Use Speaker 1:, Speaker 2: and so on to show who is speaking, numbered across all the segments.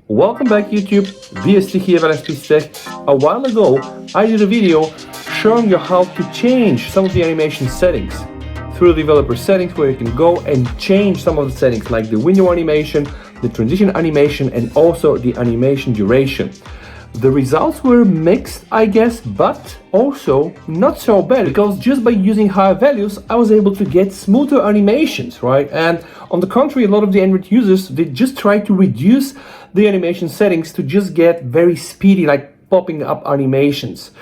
Speaker 1: Welcome back YouTube, VST here at SPTech. A while ago, I did a video showing you how to change some of the animation settings through the developer settings, where you can go and change some of the settings like the window animation, the transition animation, and also the animation duration. The results were mixed, I guess, but also not so bad, because just by using higher values, I was able to get smoother animations, right? And on the contrary, a lot of the Android users, they just try to reduce the animation settings to just get very speedy, like popping up animations.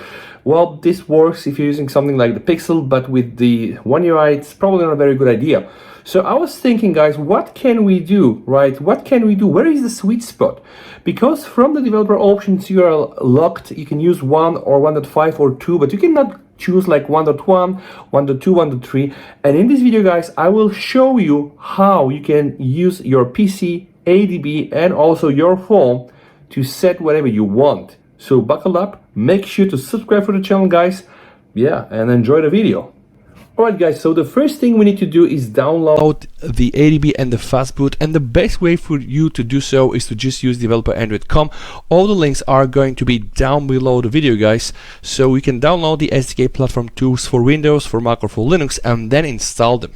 Speaker 1: Well, this works if you're using something like the Pixel, but with the One UI, it's probably not a very good idea. So I was thinking, guys, what can we do, right? What can we do? Where is the sweet spot? Because from the developer options, you are locked. You can use 1 or 1.5 or 2, but you cannot choose like 1.1, 1.2, 1.3. And in this video, guys, I will show you how you can use your PC, ADB, and also your phone to set whatever you want. So buckle up, make sure to subscribe for the channel, guys. Yeah, and enjoy the video. Alright guys, so the first thing we need to do is download the ADB and the Fastboot, and the best way for you to do so is to just use developer-android.com. All the links are going to be down below the video, guys, so you can download the SDK platform tools for Windows, for Mac, or for Linux, and then install them.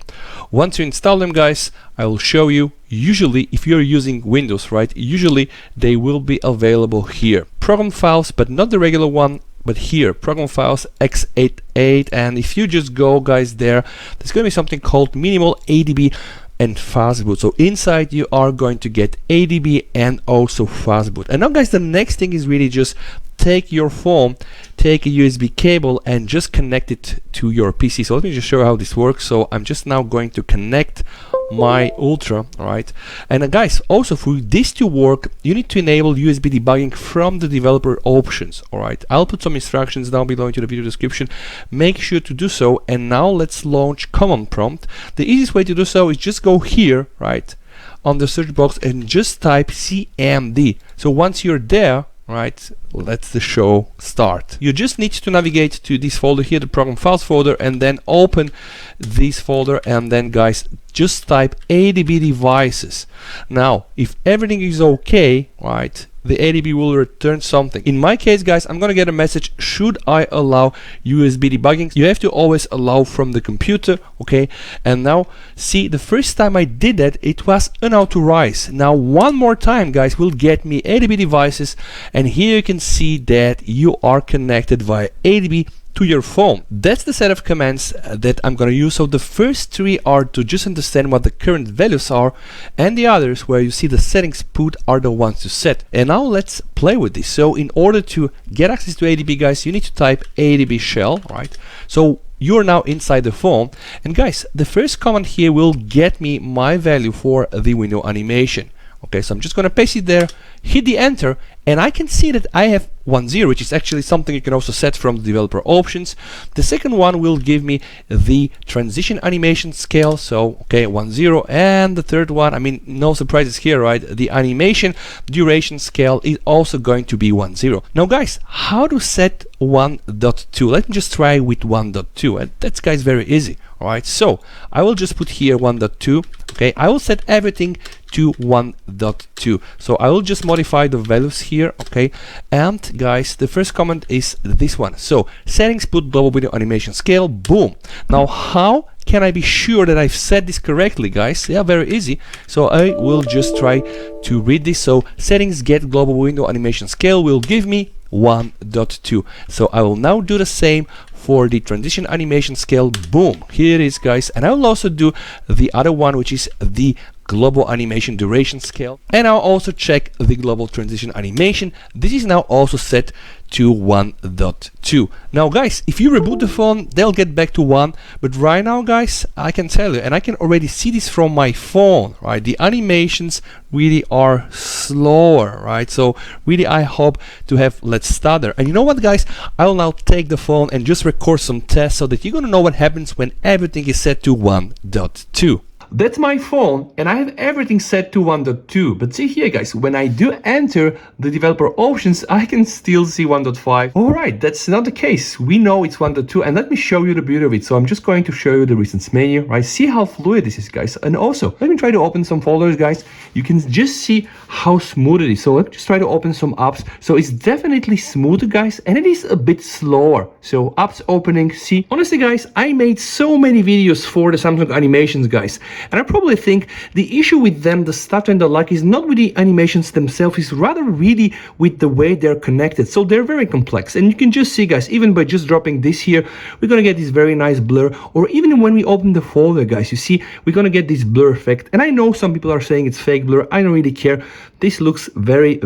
Speaker 1: Once you install them, guys, I will show you. Usually, if you're using Windows, right, usually they will be available here. Program files, but not the regular one, but here, program files x88, and if you just go, guys, there's going to be something called minimal ADB and Fastboot. So inside you are going to get ADB and also Fastboot. And now, guys, the next thing is really just take your phone, take a USB cable, and just connect it to your PC. So let me just show you how this works. So I'm just now going to connect my Ultra, alright? And guys, also for this to work, you need to enable USB debugging from the developer options, alright? I'll put some instructions down below into the video description. Make sure to do so. And now let's launch Command Prompt. The easiest way to do so is just go here, right, on the search box, and just type CMD. So once you're there, right, let the show start. You just need to navigate to this folder here, the program files folder, and then open this folder, and then, guys, just type ADB devices. Now, if everything is okay, right, the ADB will return something. In my case, guys, I'm gonna get a message, should I allow USB debugging? You have to always allow from the computer, okay? And now, see, the first time I did that, it was unauthorized. Now, one more time, guys, will get me ADB devices, and here you can see that you are connected via ADB to your phone. That's the set of commands that I'm gonna use. So the first three are to just understand what the current values are, and the others where you see the settings put are the ones to set. And now let's play with this. So in order to get access to ADB, guys, you need to type ADB shell, right? So you're now inside the phone, and guys, the first command here will get me my value for the window animation. Okay, so I'm just gonna paste it there, hit the enter, and I can see that I have 1.0, which is actually something you can also set from the developer options. The second one will give me the transition animation scale, so okay, 1.0, and the third one, I mean, no surprises here, right? The animation duration scale is also going to be 1.0. Now, guys, how to set 1.2? Let me just try with 1.2, and that's, guys, very easy. All right, so I will just put here 1.2. Okay, I will set everything to 1.2. So I will just modify the values here. Okay, and guys, the first comment is this one. So settings, put global video animation scale. Boom. Now, how can I be sure that I've set this correctly, guys? Yeah, very easy. So I will just try to read this. So settings, get global window animation scale will give me 1.2. So I will now do the same for the transition animation scale. Boom, here it is, guys. And I will also do the other one, which is the global animation duration scale, and I'll also check the global transition animation. This is now also set to 1.2. Now, guys, if you reboot the phone, they'll get back to 1, but right now, guys, I can tell you, and I can already see this from my phone, right? The animations really are slower, right? So really, I hope to have less stutter. And you know what, guys, I'll now take the phone and just record some tests so that you're gonna know what happens when everything is set to 1.2. that's my phone and I have everything set to 1.2. But see here guys, when I do enter the developer options, I can still see 1.5. Alright, that's not the case. We know it's 1.2 and let me show you the beauty of it. So I'm just going to show you the recent menu, right? See how fluid this is guys. And also, let me try to open some folders guys. You can just see how smooth it is. So let's just try to open some apps. So it's definitely smooth guys, and it is a bit slower. So apps opening, see, honestly guys, I made so many videos for the Samsung animations guys, and I probably think the issue with them, the stutter and the like, is not with the animations themselves, is rather really with the way they're connected. So they're very complex, and you can just see guys, even by just dropping this here, we're gonna get this very nice blur. Or even when we open the folder guys, you see we're gonna get this blur effect. And I know some people are saying it's fake blur, I don't really care. This looks very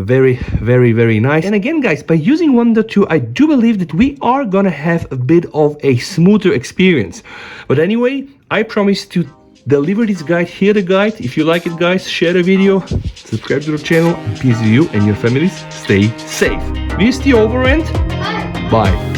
Speaker 1: nice. And again guys, by using 1.2, I do believe that we are gonna have a bit of a smoother experience. But anyway, I promise to deliver this guide, here the guide. If you like it guys, share the video, subscribe to the channel, and peace to you and your families. Stay safe. VST over and bye.